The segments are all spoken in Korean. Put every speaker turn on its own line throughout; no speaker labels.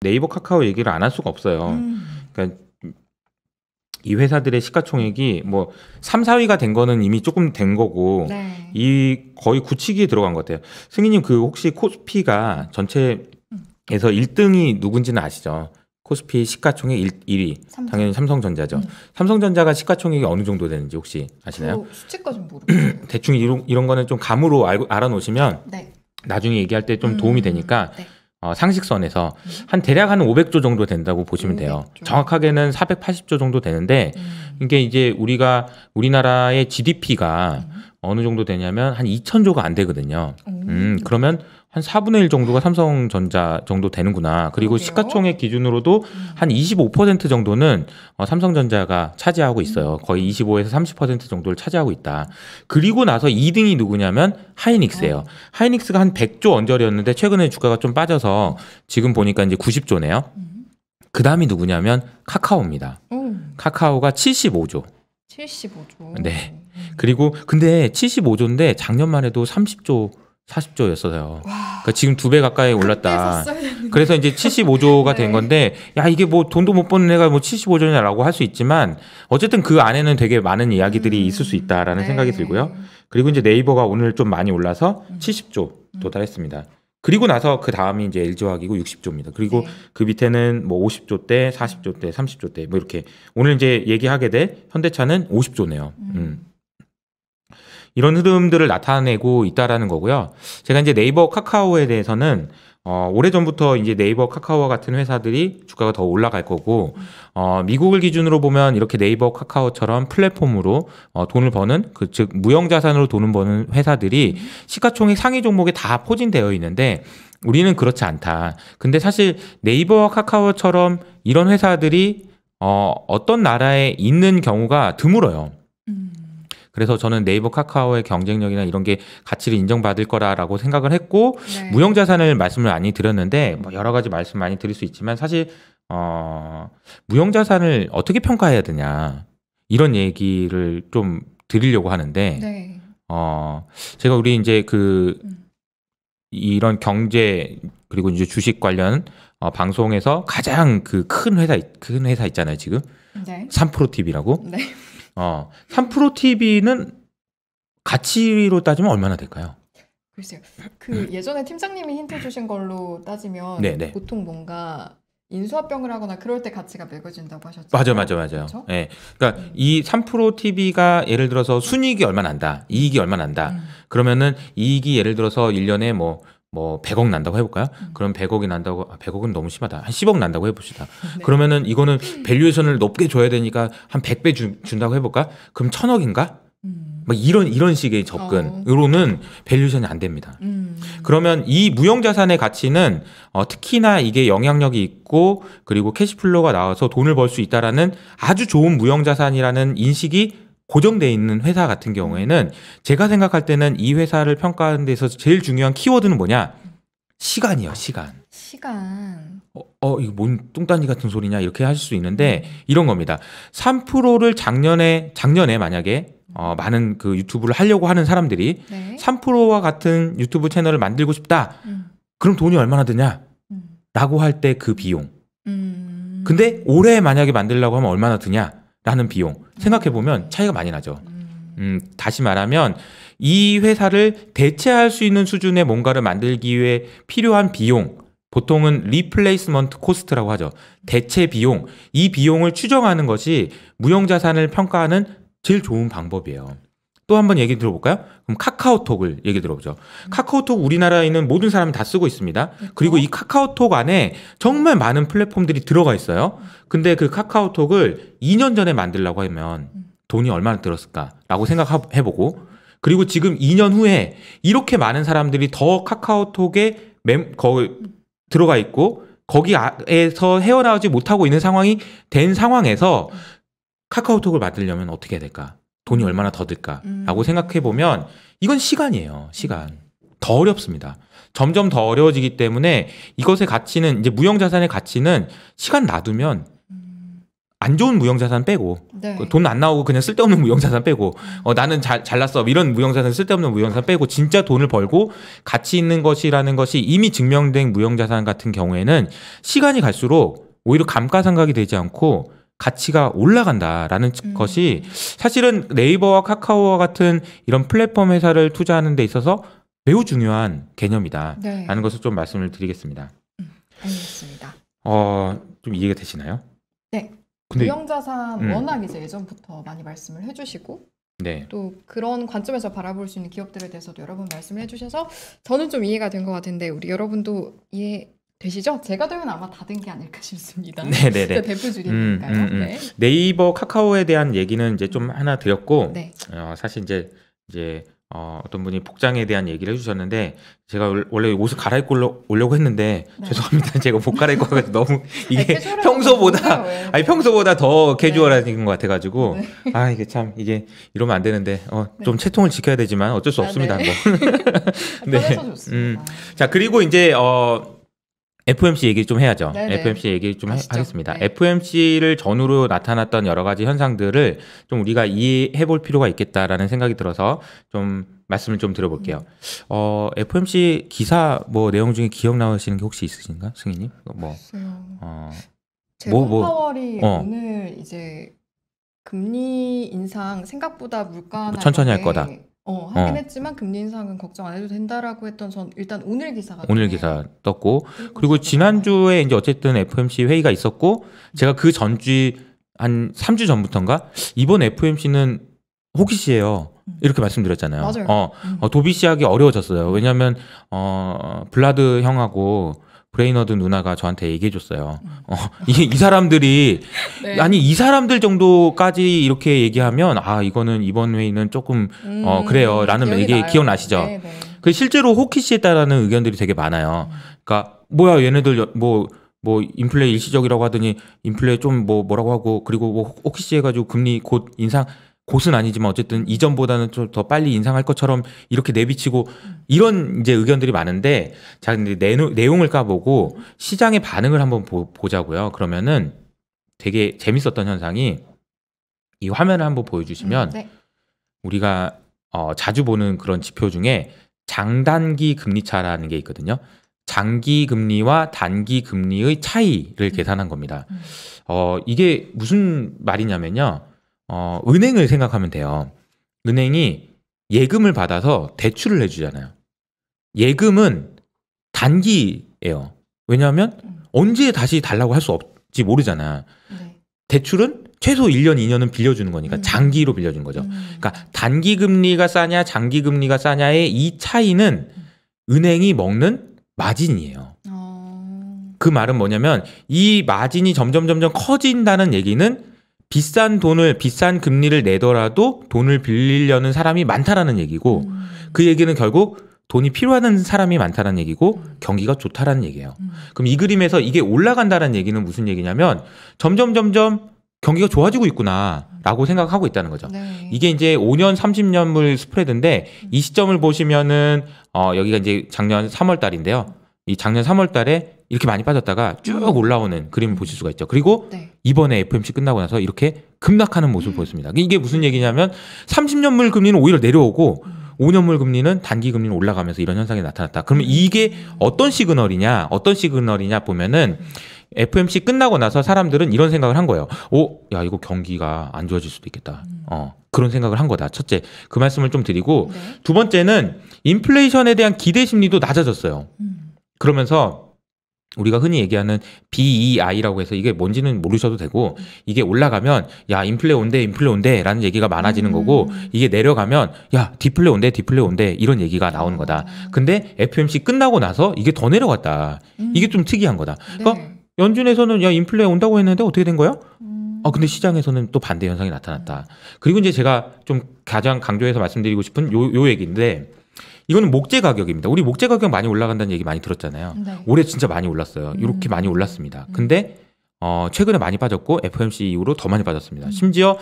네이버 카카오 얘기를 안 할 수가 없어요. 그러니까 이 회사들의 시가총액이 뭐 3, 4위가 된 거는 이미 조금 된 거고
네.
이 거의 굳히기에 들어간 것 같아요. 승희님 그 혹시 코스피가 전체에서 1등이 누군지는 아시죠? 코스피 시가총액 1위 당연히 삼성전자죠. 삼성전자가 시가총액이 어느 정도 되는지 혹시 아시나요?
그 수치까지는 모르겠어요.
대충 이런 거는 좀 감으로 알아놓으시면
네.
나중에 얘기할 때 좀 도움이 되니까
네.
상식선에서 대략 한 500조 정도 된다고 보시면 돼요.
500조.
정확하게는 480조 정도 되는데 이게 이제 우리나라의 GDP가 어느 정도 되냐면 한 2,000조가 안 되거든요. 그러면 한 4분의 1 정도가 삼성전자 정도 되는구나. 그리고
그러게요.
시가총액 기준으로도 한 25% 정도는 삼성전자가 차지하고 있어요. 거의 25에서 30% 정도를 차지하고 있다. 그리고 나서 2등이 누구냐면 하이닉스예요. 하이닉스가 한 100조 언저리였는데 최근에 주가가 좀 빠져서 지금 보니까 이제 90조네요. 그 다음이 누구냐면 카카오입니다. 카카오가 75조.
75조.
네. 그리고 근데 75조인데 작년만 해도 30조, 40조였어요. 그러니까 지금 2배 가까이 올랐다. 그래서 이제 75조가
네.
된 건데, 야 이게 뭐 돈도 못 버는 애가 뭐 75조냐라고 할 수 있지만 어쨌든 그 안에는 되게 많은 이야기들이 있을 수 있다라는
네.
생각이 들고요. 그리고 이제 네이버가 오늘 좀 많이 올라서 70조 도달했습니다. 그리고 나서 그 다음이 이제 LG화학이고 60조입니다. 그리고
네.
그 밑에는 뭐 50조대, 40조대, 30조대 뭐 이렇게 오늘 이제 얘기하게 될 현대차는 50조네요. 이런 흐름들을 나타내고 있다라는 거고요. 제가 이제 네이버 카카오에 대해서는 오래전부터 이제 네이버 카카오와 같은 회사들이 주가가 더 올라갈 거고 미국을 기준으로 보면 이렇게 네이버 카카오처럼 플랫폼으로 돈을 버는 즉 무형자산으로 돈을 버는 회사들이 시가총액 상위 종목에 다 포진되어 있는데 우리는 그렇지 않다. 근데 사실 네이버와 카카오처럼 이런 회사들이 어떤 나라에 있는 경우가 드물어요. 그래서 저는 네이버 카카오의 경쟁력이나 이런 게 가치를 인정받을 거라고 생각을 했고
네.
무형자산을 말씀을 많이 드렸는데 뭐 여러 가지 말씀 많이 드릴 수 있지만 사실 무형자산을 어떻게 평가해야 되냐 이런 얘기를 좀 드리려고 하는데
네.
제가 우리 이제 이런 경제 그리고 이제 주식 관련 방송에서 가장 그 큰 회사 있잖아요 지금
네.
3프로 TV라고.
네.
3프로 TV는 가치로 따지면 얼마나 될까요?
글쎄요. 그 예전에 팀장님이 힌트 주신 걸로 따지면
네네.
보통 뭔가 인수합병을 하거나 그럴 때 가치가 매겨진다고 하셨잖아요.
맞아요.
그렇죠?
네. 그러니까 이 3프로 TV가 예를 들어서 순이익이 얼마 난다, 이익이 얼마 난다. 그러면은 이익이 예를 들어서 1년에 뭐 100억 난다고 해볼까요? 그럼 100억이 난다고 100억은 너무 심하다. 한 10억 난다고 해봅시다.
네.
그러면은 이거는 밸류에이션을 높게 줘야 되니까 한 100배 준다고 해볼까? 그럼 1000억인가? 막 이런 식의 접근으로는 밸류에이션이 안 됩니다. 그러면 이 무형자산의 가치는 특히나 이게 영향력이 있고 그리고 캐시플로우가 나와서 돈을 벌 수 있다라는 아주 좋은 무형자산이라는 인식이 고정돼 있는 회사 같은 경우에는 제가 생각할 때는 이 회사를 평가하는 데서 제일 중요한 키워드는 뭐냐? 시간이요, 시간. 이거 뭔 뚱딴지 같은 소리냐 이렇게 하실 수 있는데 이런 겁니다. 3%를 작년에 만약에 많은 그 유튜브를 하려고 하는 사람들이
네.
3%와 같은 유튜브 채널을 만들고 싶다. 그럼 돈이 얼마나 드냐? 라고 할 때 그 비용. 근데 올해 만약에 만들려고 하면 얼마나 드냐? 라는 비용. 생각해보면 차이가 많이 나죠. 다시 말하면 이 회사를 대체할 수 있는 수준의 뭔가를 만들기 위해 필요한 비용. 보통은 리플레이스먼트 코스트라고 하죠. 대체 비용. 이 비용을 추정하는 것이 무형자산을 평가하는 제일 좋은 방법이에요. 또 한번 얘기 들어볼까요? 그럼 카카오톡을 얘기 들어보죠. 카카오톡 우리나라에 있는 모든 사람이 다 쓰고 있습니다. 그리고 이 카카오톡 안에 정말 많은 플랫폼들이 들어가 있어요. 근데 그 카카오톡을 2년 전에 만들려고 하면 돈이 얼마나 들었을까라고 생각해보고 그리고 지금 2년 후에 이렇게 많은 사람들이 더 카카오톡에 들어가 있고 거기에서 헤어나오지 못하고 있는 상황이 된 상황에서 카카오톡을 만들려면 어떻게 해야 될까? 돈이 얼마나 더 들까라고 생각해보면 이건 시간이에요. 시간. 더 어렵습니다. 점점 더 어려워지기 때문에 이것의 가치는 이제 무형자산의 가치는 시간 놔두면 안 좋은 무형자산 빼고
네.
돈 안 나오고 그냥 쓸데없는 무형자산 빼고 나는 잘났어 이런 무형자산 쓸데없는 무형자산 빼고 진짜 돈을 벌고 가치 있는 것이라는 것이 이미 증명된 무형자산 같은 경우에는 시간이 갈수록 오히려 감가상각이 되지 않고 가치가 올라간다라는 것이 사실은 네이버와 카카오와 같은 이런 플랫폼 회사를 투자하는 데 있어서 매우 중요한 개념이다 라는 것을 좀 말씀을 드리겠습니다.
알겠습니다.
좀 이해가 되시나요?
네.
근데
무형자산 워낙 이제 예전부터 많이 말씀을 해주시고
네.
또 그런 관점에서 바라볼 수 있는 기업들에 대해서도 여러 번 말씀을 해주셔서 저는 좀 이해가 된 것 같은데 우리 여러분도 이해되시죠? 제가 되면 아마 다 된 게 아닐까 싶습니다.
네네네.
대표줄이니까요. 네.
네이버, 카카오에 대한 얘기는 이제 좀 하나 드렸고
네.
사실 이제 어떤 분이 복장에 대한 얘기를 해주셨는데 제가 원래 옷을 갈아입고 오려고 했는데 죄송합니다. 제가 못 갈아입고 가지고 너무 이게 평소보다 더 캐주얼해진 것 같아가지고 이게 참 이게 이러면 안 되는데 좀 채통을 지켜야 되지만 어쩔 수 없습니다.
네. 좋습니다.
자 그리고 이제 FOMC 얘기 좀 해야죠.
네네.
FOMC 얘기 좀 하겠습니다.
네.
FOMC를 전후로 나타났던 여러 가지 현상들을 좀 우리가 이해해 볼 필요가 있겠다라는 생각이 들어서 좀 말씀을 좀 드려볼게요. FOMC 기사 뭐 내용 중에 기억 나시는 게 혹시 있으신가, 승희님?
제롬 파월이 오늘 이제 금리 인상 생각보다 물가
천천히 할 거다.
하긴 했지만 금리 인상은 걱정 안 해도 된다라고 했던 전 일단 오늘 기사가
떴고 그리고 지난주에 이제 어쨌든 FOMC 회의가 있었고 제가 그 전주 한 3주 전부터인가 이번 FOMC는 호기시예요. 이렇게 말씀드렸잖아요.
맞아요.
도비시하기 어려워졌어요. 왜냐하면 블라드 형하고 브레이너드 누나가 저한테 얘기해줬어요. 이 사람들이
네.
아니 이 사람들 정도까지 이렇게 얘기하면 이거는 이번 회의는 조금 그래요라는 얘기 기억나시죠?
네.
그 실제로 호키시했다라는 의견들이 되게 많아요. 그러니까 뭐야 얘네들 뭐 인플레 일시적이라고 하더니 인플레 좀 뭐라고 하고 그리고 뭐 호키시 해가지고 금리 곧 인상 곧은 아니지만 어쨌든 이전보다는 좀 더 빨리 인상할 것처럼 이렇게 내비치고 이런 이제 의견들이 많은데 자 근데 내용을 까보고 시장의 반응을 한번 보자고요. 그러면은 되게 재밌었던 현상이 이 화면을 한번 보여주시면 우리가 자주 보는 그런 지표 중에 장단기 금리 차라는 게 있거든요. 장기 금리와 단기 금리의 차이를 계산한 겁니다. 이게 무슨 말이냐면요. 은행을 생각하면 돼요. 은행이 예금을 받아서 대출을 해주잖아요. 예금은 단기예요. 왜냐하면 언제 다시 달라고 할 수 없지 모르잖아. 대출은 최소 1년, 2년은 빌려주는 거니까 장기로 빌려주는 거죠. 그러니까 단기 금리가 싸냐, 장기 금리가 싸냐의 이 차이는 은행이 먹는 마진이에요. 그 말은 뭐냐면 이 마진이 점점 커진다는 얘기는 비싼 금리를 내더라도 돈을 빌리려는 사람이 많다라는 얘기고 그 얘기는 결국 돈이 필요한 사람이 많다는 얘기고 경기가 좋다라는 얘기예요. 그럼 이 그림에서 이게 올라간다는 얘기는 무슨 얘기냐면 점점 경기가 좋아지고 있구나라고 생각하고 있다는 거죠. 이게 이제 5년 30년물 스프레드인데 이 시점을 보시면은 여기가 이제 작년 3월 달인데요. 이 작년 3월 달에 이렇게 많이 빠졌다가 쭉 올라오는 그림을 보실 수가 있죠. 그리고 이번에 FOMC 끝나고 나서 이렇게 급락하는 모습을 보였습니다. 이게 무슨 얘기냐면 30년물 금리는 오히려 내려오고 5년물 금리는 단기 금리는 올라가면서 이런 현상이 나타났다. 그러면 이게 어떤 시그널이냐 보면은 FOMC 끝나고 나서 사람들은 이런 생각을 한 거예요. 야 이거 경기가 안 좋아질 수도 있겠다. 그런 생각을 한 거다. 첫째, 그 말씀을 좀 드리고 두 번째는 인플레이션에 대한 기대 심리도 낮아졌어요. 그러면서 우리가 흔히 얘기하는 BEI라고 해서 이게 뭔지는 모르셔도 되고 이게 올라가면 야 인플레 온대 라는 얘기가 많아지는 거고 이게 내려가면 야 디플레 온대 이런 얘기가 나오는 거다. 근데 FOMC 끝나고 나서 이게 더 내려갔다. 이게 좀 특이한 거다. 그러니까 연준에서는 야 인플레 온다고 했는데 어떻게 된 거야? 근데 시장에서는 또 반대 현상이 나타났다. 그리고 이제 제가 좀 가장 강조해서 말씀드리고 싶은 요 얘기인데 이거는 목재 가격입니다. 우리 목재 가격 많이 올라간다는 얘기 많이 들었잖아요. 올해 진짜 많이 올랐어요. 이렇게 많이 올랐습니다. 근데 최근에 많이 빠졌고 FOMC 이후로 더 많이 빠졌습니다. 심지어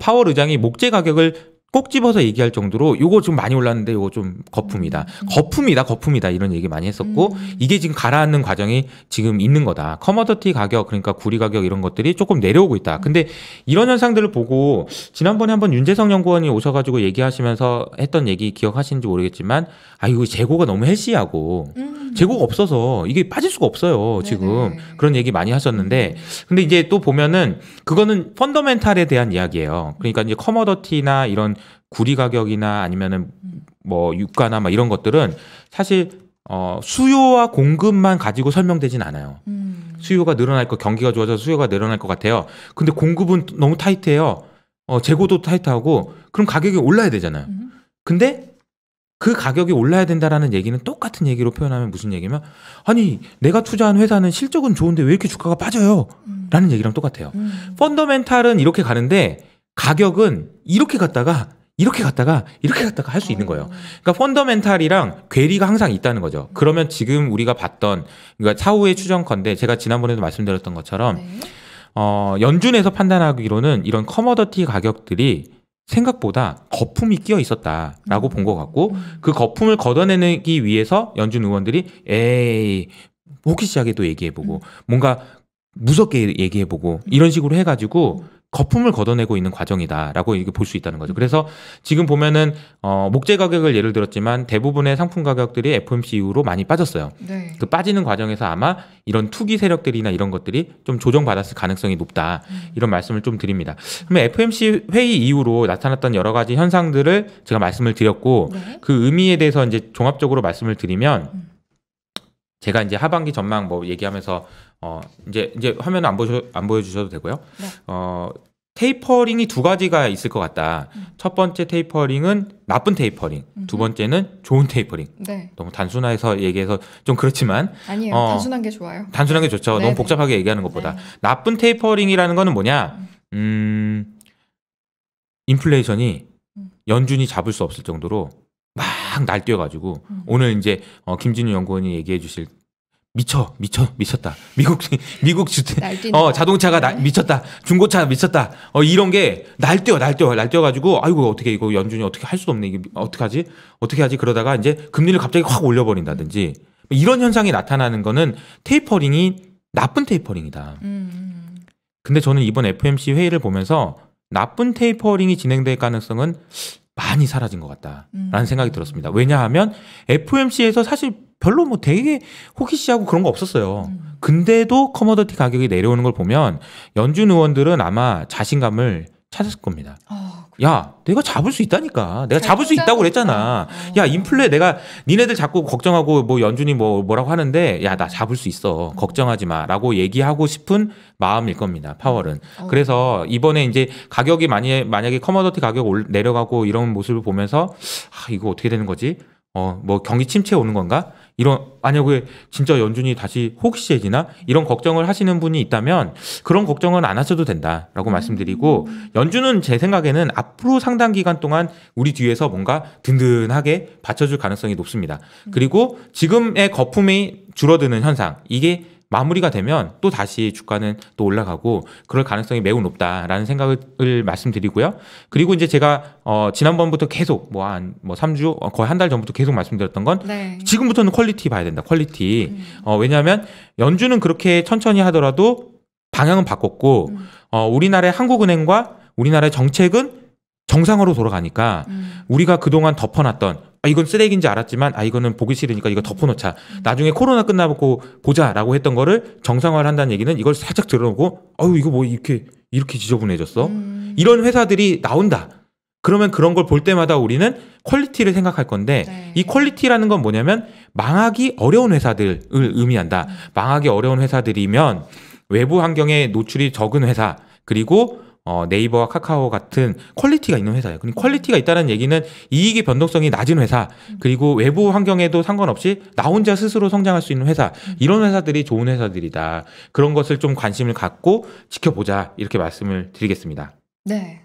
파월 의장이 목재 가격을 꼭 집어서 얘기할 정도로 요거 좀 많이 올랐는데 요거 좀 거품이다. 거품이다 이런 얘기 많이 했었고 이게 지금 가라앉는 과정이 지금 있는 거다. 커머더티 가격 그러니까 구리 가격 이런 것들이 조금 내려오고 있다. 근데 이런 현상들을 보고 지난번에 한번 윤재성 연구원이 오셔가지고 얘기하시면서 했던 얘기 기억하시는지 모르겠지만 이거 재고가 너무 헬시하고 재고가 없어서 이게 빠질 수가 없어요. 지금
네네.
그런 얘기 많이 하셨는데 근데 이제 또 보면은 그거는 펀더멘탈에 대한 이야기예요. 그러니까 이제 커머더티나 이런 구리 가격이나 아니면은 뭐 유가나 막 이런 것들은 사실 수요와 공급만 가지고 설명되진 않아요. 수요가 늘어날 거 경기가 좋아져서 수요가 늘어날 것 같아요. 근데 공급은 너무 타이트해요. 재고도 타이트하고 그럼 가격이 올라야 되잖아요. 근데 그 가격이 올라야 된다라는 얘기는 똑같은 얘기로 표현하면 무슨 얘기면 아니 내가 투자한 회사는 실적은 좋은데 왜 이렇게 주가가 빠져요? 라는 얘기랑 똑같아요. 펀더멘탈은 이렇게 가는데 가격은 이렇게 갔다가 이렇게 갔다가 할 수 있는 거예요. 그러니까 펀더멘탈이랑 괴리가 항상 있다는 거죠. 그러면 지금 우리가 봤던 그러니까 차후의 추정컨대 제가 지난번에도 말씀드렸던 것처럼
네.
연준에서 판단하기로는 이런 커머더티 가격들이 생각보다 거품이 끼어 있었다라고 본 것 같고 그 거품을 걷어내기 위해서 연준 의원들이 에이 호기시하게도 얘기해보고 뭔가 무섭게 얘기해보고 이런 식으로 해가지고 거품을 걷어내고 있는 과정이다라고 이게 볼 수 있다는 거죠. 그래서 지금 보면은 목재 가격을 예를 들었지만 대부분의 상품 가격들이 FOMC 이후로 많이 빠졌어요.
네.
그 빠지는 과정에서 아마 이런 투기 세력들이나 이런 것들이 좀 조정받았을 가능성이 높다. 이런 말씀을 좀 드립니다. 그러면 FOMC 회의 이후로 나타났던 여러 가지 현상들을 제가 말씀을 드렸고
네.
그 의미에 대해서 이제 종합적으로 말씀을 드리면 제가 이제 하반기 전망 뭐 얘기하면서 이제 화면 안 보여주셔도 되고요.
네.
테이퍼링이 두 가지가 있을 것 같다. 첫 번째 테이퍼링은 나쁜 테이퍼링, 두 번째는 좋은 테이퍼링.
네.
너무 단순해서 얘기해서 좀 그렇지만
아니에요. 단순한 게 좋아요.
단순한 게 좋죠.
네네.
너무 복잡하게 얘기하는 것보다.
네.
나쁜 테이퍼링이라는 거는 뭐냐? 인플레이션이 연준이 잡을 수 없을 정도로 막 날뛰어가지고 오늘 이제 김진우 연구원이 얘기해 주실 미쳤다. 미국 주택
날뛰는
자동차가 미쳤다. 중고차 미쳤다. 이런 게 날뛰어가지고 아이고 어떻게 이거 연준이 어떻게 할 수도 없네. 이게 어떻게 하지 그러다가 이제 금리를 갑자기 확 올려버린다든지 이런 현상이 나타나는 거는 테이퍼링이 나쁜 테이퍼링이다. 근데 저는 이번 FOMC 회의를 보면서 나쁜 테이퍼링이 진행될 가능성은 많이 사라진 것 같다라는 생각이 들었습니다. 왜냐하면 FOMC에서 사실 별로 뭐 되게 호기시하고 그런 거 없었어요. 근데도 커머더티 가격이 내려오는 걸 보면 연준 의원들은 아마 자신감을 찾았을 겁니다. 야, 내가 잡을 수 있다니까. 내가 잡을 수 있다고 그랬잖아. 야, 인플레 내가 니네들 자꾸 걱정하고 뭐 연준이 뭐라고 하는데 야, 나 잡을 수 있어. 걱정하지 마라고 얘기하고 싶은 마음일 겁니다. 파월은. 그래서 이번에 이제 가격이 만약에 커머더티 가격 내려가고 이런 모습을 보면서 이거 어떻게 되는 거지? 뭐 경기 침체 오는 건가? 만약에 진짜 연준이 다시 호기시해지나? 이런 걱정을 하시는 분이 있다면 그런 걱정은 안 하셔도 된다라고 말씀드리고 연준은 제 생각에는 앞으로 상당 기간 동안 우리 뒤에서 뭔가 든든하게 받쳐줄 가능성이 높습니다. 그리고 지금의 거품이 줄어드는 현상 이게 마무리가 되면 또 다시 주가는 또 올라가고 그럴 가능성이 매우 높다라는 생각을 말씀드리고요. 그리고 이제 제가 지난번부터 계속 뭐 3주 거의 한 달 전부터 계속 말씀드렸던 건
네.
지금부터는 퀄리티 봐야 된다. 퀄리티. 왜냐하면 연준은 그렇게 천천히 하더라도 방향은 바꿨고 우리나라의 한국은행과 우리나라의 정책은 정상으로 돌아가니까 우리가 그동안 덮어놨던 이건 쓰레기인지 알았지만 이거는 보기 싫으니까 이거 덮어놓자. 나중에 코로나 끝나고 보자라고 했던 거를 정상화를 한다는 얘기는 이걸 살짝 들어오고 이거 뭐 이렇게 지저분해졌어. 이런 회사들이 나온다. 그러면 그런 걸 볼 때마다 우리는 퀄리티를 생각할 건데
네.
이 퀄리티라는 건 뭐냐면 망하기 어려운 회사들을 의미한다. 망하기 어려운 회사들이면 외부 환경에 노출이 적은 회사 그리고 네이버와 카카오 같은 퀄리티가 있는 회사예요. 그럼 퀄리티가 있다는 얘기는 이익의 변동성이 낮은 회사 그리고 외부 환경에도 상관없이 나 혼자 스스로 성장할 수 있는 회사 이런 회사들이 좋은 회사들이다. 그런 것을 좀 관심을 갖고 지켜보자 이렇게 말씀을 드리겠습니다.
네.